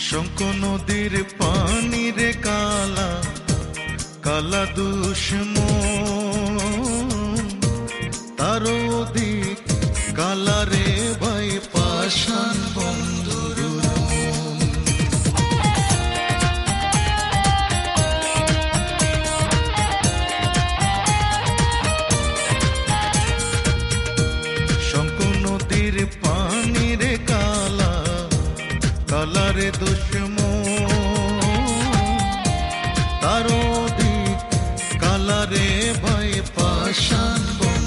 শঙ্খ নদীর পানি রে কালা কালা দুশ্মন, তার অধিক কালা রে ভাই পাষাণ বন্ধুর মন। শঙ্খ নদীর পানি রে কালা কালা রে দুশ্মন, তার অধিক কালা রে ভাই পাষাণ বন্ধুর মন।